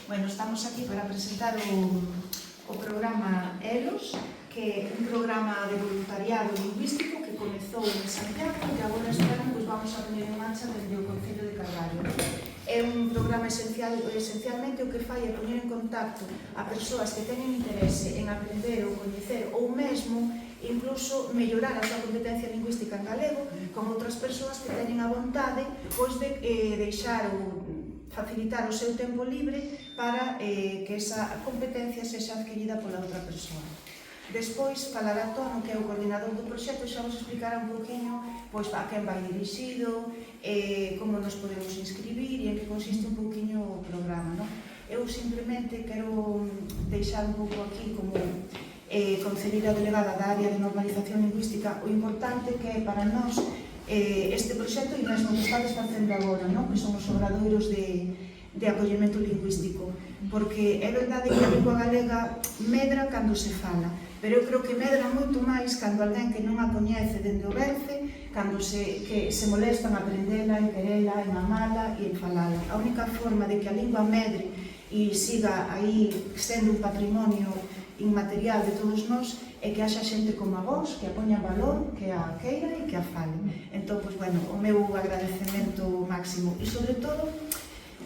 Bueno, estamos aquí para presentar o programa ELOS, que é un programa de voluntariado lingüístico que comezou en Santiago e que agora esperan, vamos a poner en marcha dende o Concello de Carballo. É un programa esencialmente o que fai é poñer en contacto a persoas que teñen interese en aprender ou coñecer ou mesmo incluso mellorar a súa competencia lingüística en galego con outras persoas que teñen a vontade de deixar ou facilitar o seu tempo libre para que esa competencia sexa adquirida pola outra persoa. Despois, falará Tono, que é o coordinador do proxecto, xa vos explicará un poquinho a quen vai dirixido, como nos podemos inscribir e en que consiste un poquinho o programa. Eu simplemente quero deixar un pouco aquí como concelleira delegada da área de normalización lingüística o importante que é para nós este proxecto e mesmo que estades facendo agora, que son os obradoiros de acollemento lingüístico, porque é verdade que a lingua galega medra cando se fala, pero eu creo que medra moito máis cando alguén que non a coñece dende o berce, cando se molestan a aprendela, en querela, en amala e en falala. A única forma de que a lingua medre e siga aí sendo un patrimonio inmaterial de todos nós é que haxa xente como a vos, que a poña en valor, que a queira e que a fale. Entón, o meu agradecemento máximo. E, sobre todo,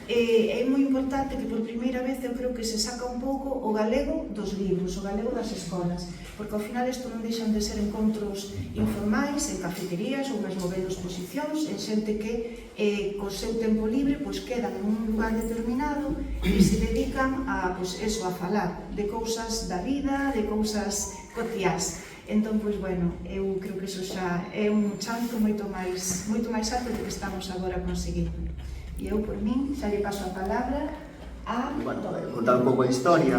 é moi importante que por primeira vez eu creo que se saca un pouco o galego dos libros, o galego das escolas, porque ao final isto non deixan de ser encontros informais, en cafeterías ou mesmo vendo exposicións, en xente que co seu tempo libre quedan en un lugar determinado e se dedican a falar de cousas da vida, de cousas cotiás. Entón, eu creo que iso xa é un chanzo moito máis alto do que estamos agora conseguindo. E eu, por min, xa lle paso a palabra a... Contar un pouco a historia.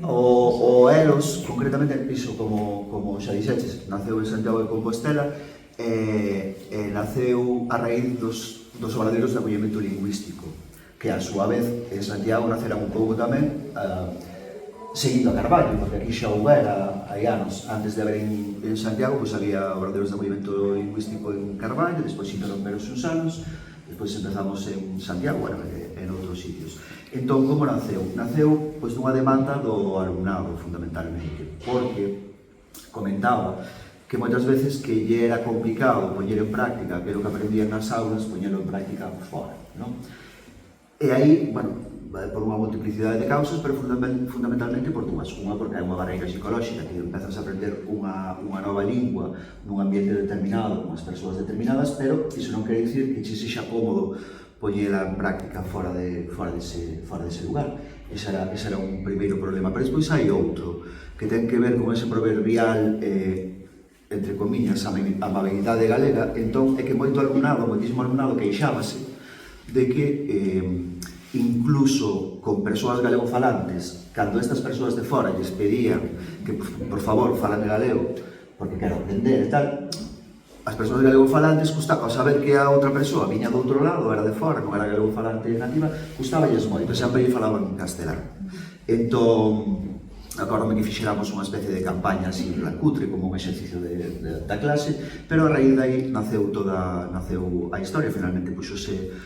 O ELOS, concretamente, iso, como xa dixeches, naceu en Santiago de Compostela e naceu a raíz dos obradoiros de acollemento lingüístico, que a súa vez en Santiago naceran un pouco tamén seguindo a Carballo, porque aquí xa houbera hai anos, antes de haber en Santiago, había obradoiros de acollemento lingüístico en Carballo, despois interromperonse uns anos, despois empezamos en Santiago, en outros sitios. Entón, como naceu? Naceu dunha demanda do alumnado, fundamentalmente, porque comentaba que moitas veces que lle era complicado poñer en práctica aquilo que aprendían nas aulas, poñelo en práctica fora, non? E aí, por unha multiplicidade de causas, pero fundamentalmente por dúas. Unha, porque hai unha barreira psicolóxica, que empezas a aprender unha nova lingua nun ambiente determinado, con as persoas determinadas, pero iso non quere dicir que che sexa cómodo poñela en práctica fora dese lugar. Ese era un primeiro problema. Pero despois hai outro, que ten que ver con ese proverbial, entre comillas, amabilidade galega. Entón, é que moitísimo alumnado queixábase de que incluso con persoas galegofalantes, cando estas persoas de fora lles pedían que, por favor, falan galego, porque quero aprender e tal, as persoas galegofalantes custaba saber que a outra persoa viña do outro lado, era de fora, non era galegofalante nativa, custaballes moito, sempre lle falaban en castelán. Entón, acórdame que fixéramos unha especie de campaña así cutre, como un exercicio da clase, pero a raíz de aí naceu a historia, finalmente puxose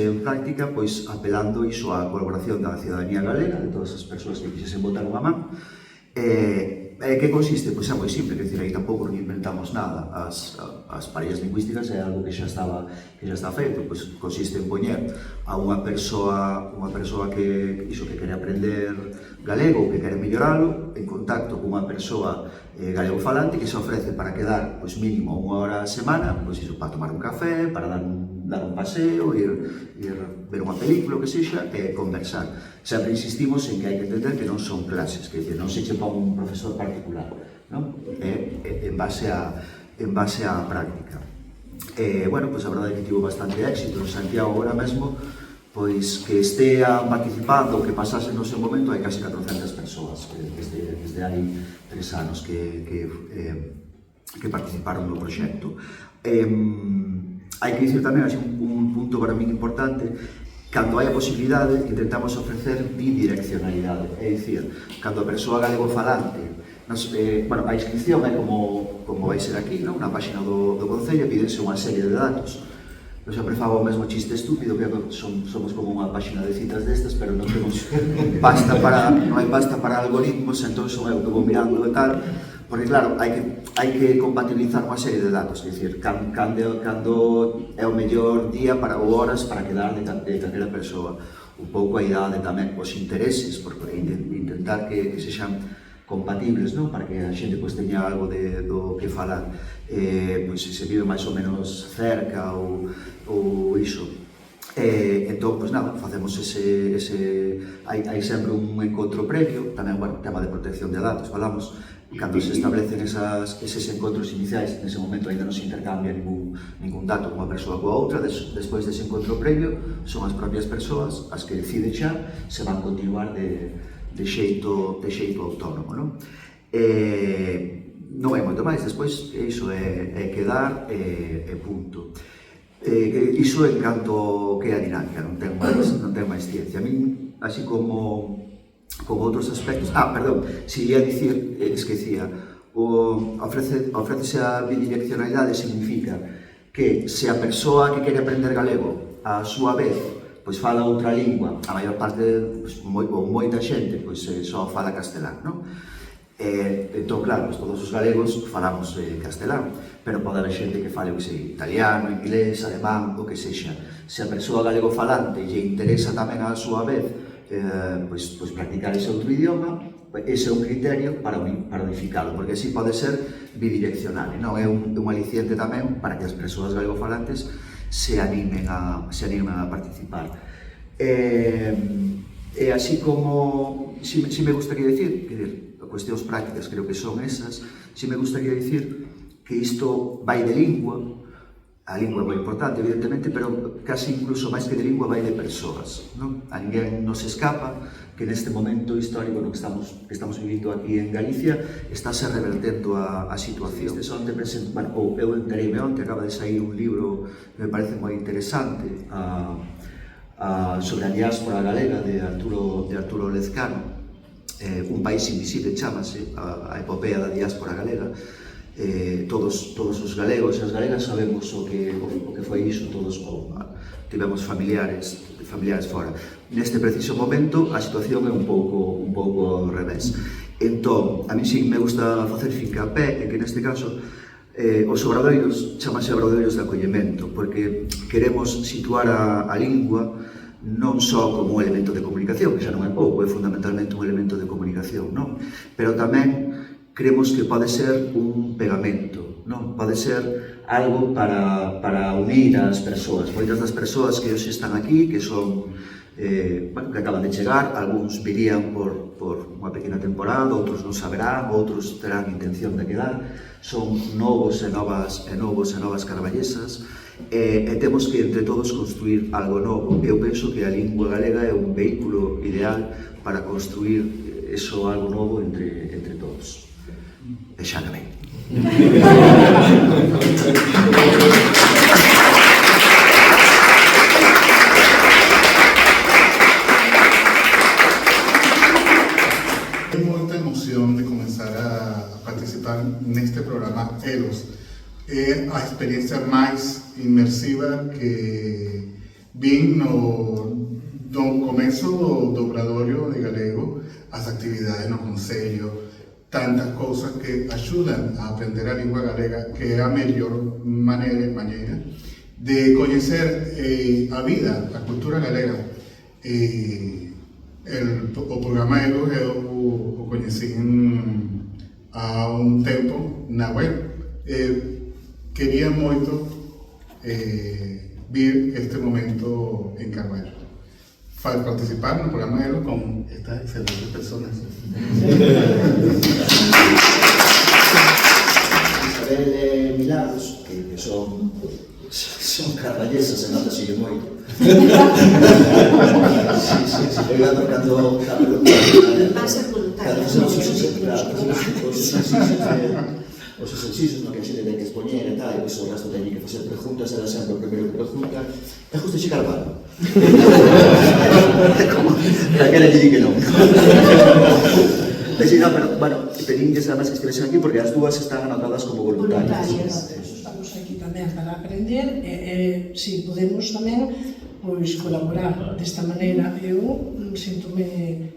en práctica, apelando iso á colaboración da cidadanía galega, de todas as persoas que quixesen botar unha man. Que consiste? É moi simple, aí tampouco non inventamos nada. As parellas lingüísticas é algo que xa estaba feito, consiste en poñer a unha persoa que quere aprender galego ou que quere melloralo en contacto con unha persoa galegofalante que se ofrece para quedar mínimo unha hora a semana, para tomar un café, para dar un paseo, ir ver unha película, o que sexa, e conversar. Sempre insistimos en que hai que entender que non son clases, que non se chepa un profesor particular, en base á práctica. A verdade é que tivo bastante éxito en Santiago agora mesmo, que estean participando, que pasase no seu momento, hai casi 400 persoas desde hai 3 anos que participaron no proxecto. Hai que dicir tamén, un punto para min importante, cando hai a posibilidade, intentamos ofrecer bidireccionalidade, é dicir, cando a persoa galegofalante, a inscripción é como vai ser aquí, na página do Concello, pídense unha serie de datos, Eu sempre fago o mesmo chiste estúpido, que somos como unha páxina de citas destas, pero non temos pasta para, non hai pasta para algoritmos, entón son eu que vou mirando e tal, porque claro, hai que compatibilizar unha serie de datos, é dicir, cando é o mellor día para ou horas para quedar de calquera persoa, un pouco a idade tamén, os intereses, porque intentar que sexan compatibles, non? Para que a xente teña algo do que falar, se vive máis ou menos cerca ou iso. Entón, nada, facemos hai sempre un encontro previo, tamén, tema de protección de datos, falamos, cando se establecen eses encontros iniciais, nese momento ainda non se intercambia ningún dato cunha persoa coa outra, despois dese encontro previo, son as propias persoas as que deciden xa se van continuar de xeito autónomo, non? Non é moito máis, despois iso é quedar e punto. Iso en canto que é a dinámica, non ten máis ciencia. A min, así como outros aspectos... perdón, si ia dicir, esquecía, ofrécese a bidireccionalidade significa que se a persoa que quere aprender galego a súa vez pois fala outra lingua, a maior parte, ou moita xente, pois só fala castelán, non? Entón, claro, todos os galegos falamos castelán, pero pode haber xente que fale, italiano, inglés, alemán, o que sexa. Se a persoa galego falante lle interesa tamén a súa vez pois practicar ese outro idioma, ese é un criterio para unificalo, porque así pode ser bidireccional, non? É un aliciente tamén para que as persoas galegofalantes se animen a participar. E así como, si me gustaría dicir, cuestións prácticas creo que son esas, si me gustaría dicir que isto vai de lingua, a lingua é moi importante, evidentemente, pero casi incluso máis que de lingua vai de persoas, non? A ninguén nos escapa que neste momento histórico no que estamos vivindo aquí en Galicia estáse revertendo a situación. Eu entereime onte, acaba de sair un libro que me parece moi interesante sobre a diáspora galega de Arturo Lezcano, Un país invisible chamase, a epopea da diáspora galega. Todos os galegos e as galegas sabemos o que foi iso, todos tivemos familiares fora. Neste preciso momento a situación é un pouco ao revés. Entón, a mí sí me gusta facer fincapé en que neste caso os obradoiros chamase obradoiros de acollemento, porque queremos situar a lingua non só como un elemento de comunicación, que xa non é pouco, é fundamentalmente un elemento de comunicación, non? Pero tamén creemos que pode ser un pegamento, non? Pode ser algo para unir as persoas. Moitas das persoas que hoxe están aquí, que son que acaban de chegar, algúns virían por unha pequena temporada, outros non saberán, outros terán intención de quedar, son novos e novas carballesas, e temos que entre todos construir algo novo. Eu penso que a lingua galega é un vehículo ideal para construir eso algo novo entre todos. E xa acabei. Tengo moita emoción de comenzar a participar neste programa ELOS. É a experiencia máis inmersiva que vin no comezo do obradoiro de galego, as actividades no concello, tantas cousas que axudan a aprender a lingua galega, que é a mellor maneira de coñecer a vida, a cultura galega. O programa ELOS eu o coñecí há un tempo na web. Quería moito vir este momento en Carballo. Para participar no programa ELOS con estas excelentes personas. Isabel Milagros, que son carballesas, se nota sigue moito. Cando va a ser voluntario. Os exercicios no que a xente ten que expoñer e tal, e o resto ten que facer preguntas, era sempre o primeiro que pregunta, te gusta xe Carballo? Daquela lle di que non. Sí, no, pero, bueno, pedínlles además que estivesen aquí porque as dúas están anotadas como voluntarias. Estamos aquí tamén para aprender si podemos tamén pois colaborar desta maneira. Eu sinto-me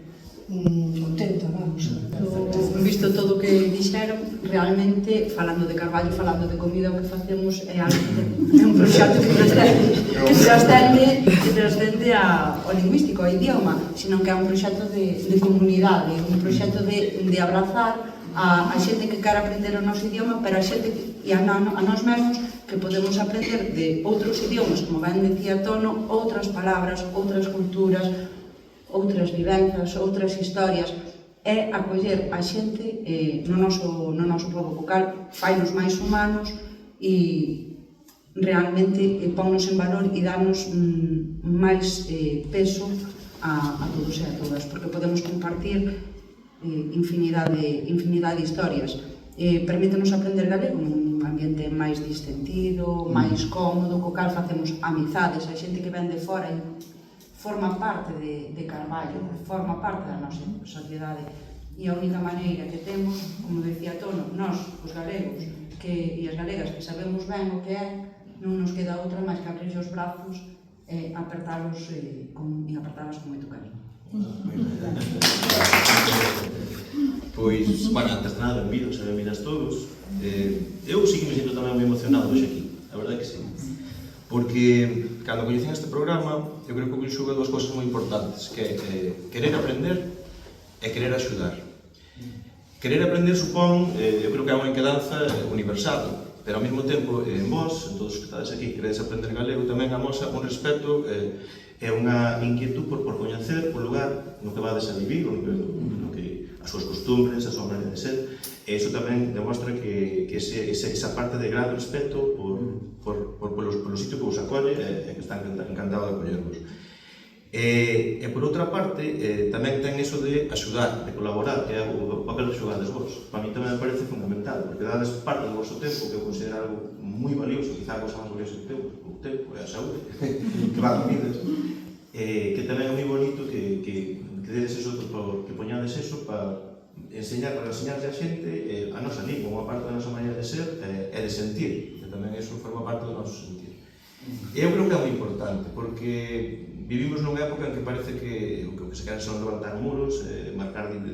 contenta, vamos. Visto todo o que dixeron, realmente, falando de Carballo, falando de comida, o que facemos é un proxecto que transcende ao lingüístico, ao idioma, senón que é un proxecto de comunidade, un proxecto de abrazar a xente que quer aprender o noso idioma, pero a xente e a nós mesmos que podemos aprender de outros idiomas, como ben decía Tono, outras palabras, outras culturas, outras vivenzas, outras historias, é acoller a xente no noso pobo vocal, fainos máis humanos e realmente ponnos en valor e darnos máis peso a todos e a todas, porque podemos compartir infinidade de historias. Permítenos aprender galego nun ambiente máis distendido, máis cómodo, co cal facemos amizades, a xente que ven de fora e forma parte de Carballo, forma parte da nosa sociedade. E a única maneira que temos, como decía Tono, nós, os galegos e as galegas que sabemos ben o que é, non nos queda outra máis que abrir os brazos e apertalos con moito cariño. Pois, bueno, antes de nada, benvidas todos. Eu sigo me sinto tamén moi emocionado hoxe aquí, a verdade que sí. Porque, cando coñecen este programa, eu creo que conxuga dúas cousas moi importantes, que é querer aprender e querer axudar. Querer aprender supón, eu creo que é unha inquedanza universal, pero ao mesmo tempo, en vós, en todos os que estades aquí, queredes aprender galego, tamén amosa un respeto e unha inquietud por coñecer o lugar no que vades a vivir, no que as súas costumbres, a súa maneira de ser, e iso tamén demostra que esa parte de gran respeto polo sitio que vos acolle e que está encantado de acollervos. E por outra parte, tamén ten iso de axudar, de colaborar, que é o papel que xogades vos. Para mí tamén me parece fundamental, porque dades parte do vosso tempo, que eu considero algo moi valioso, quizá a cosa máis valiosa que o tempo e a saúde, que van unidas, que tamén é moi bonito que dedes eso, que poñades eso para enseñarles a xente a nosa lingua, unha parte da nosa maneira de ser e de sentir, que tamén iso forma parte do noso sentir. E eu creo que é moi importante, porque vivimos nunha época en que parece que o que se queren son levantar muros, marcar de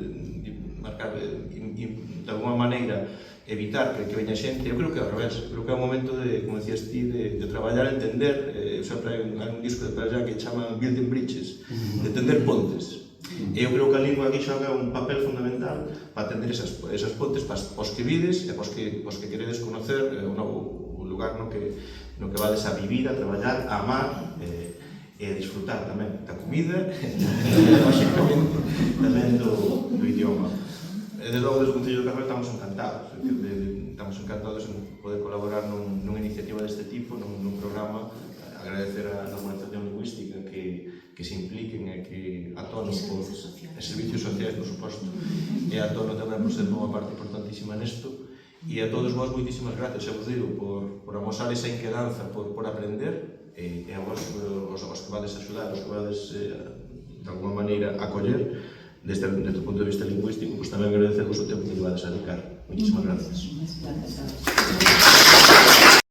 alguma maneira, evitar que veña xente. Eu creo que é ao revés, creo que é o momento de, como decías ti, de traballar, entender, sempre hai un disco de Pearl Jam que chama Building Bridges, de tender pontes. E eu creo que a lingua aquí xoga un papel fundamental para tender esas pontes para os que vides e para os que queredes conocer o lugar no que vades a vivir, a traballar, a amar e a disfrutar tamén da comida e, lógicamente, tamén do idioma. Desde logo, desde o Concello de Carballo estamos encantados en poder colaborar nunha iniciativa deste tipo, nun programa. Agradecer a Normalización Lingüística que se impliquen e que a Tono por servicios sociais, por suposto, e a Tono tamén por ser unha parte importantísima nesto. E a todos vos, moitísimas gracias, xa vos digo, por amosar esa inquedanza por aprender, e a vos, os que vades axudar, os que vades, de alguma maneira, acoller, desde o punto de vista lingüístico, pois tamén agradecer o tempo que vades a dedicar. Moitísimas gracias.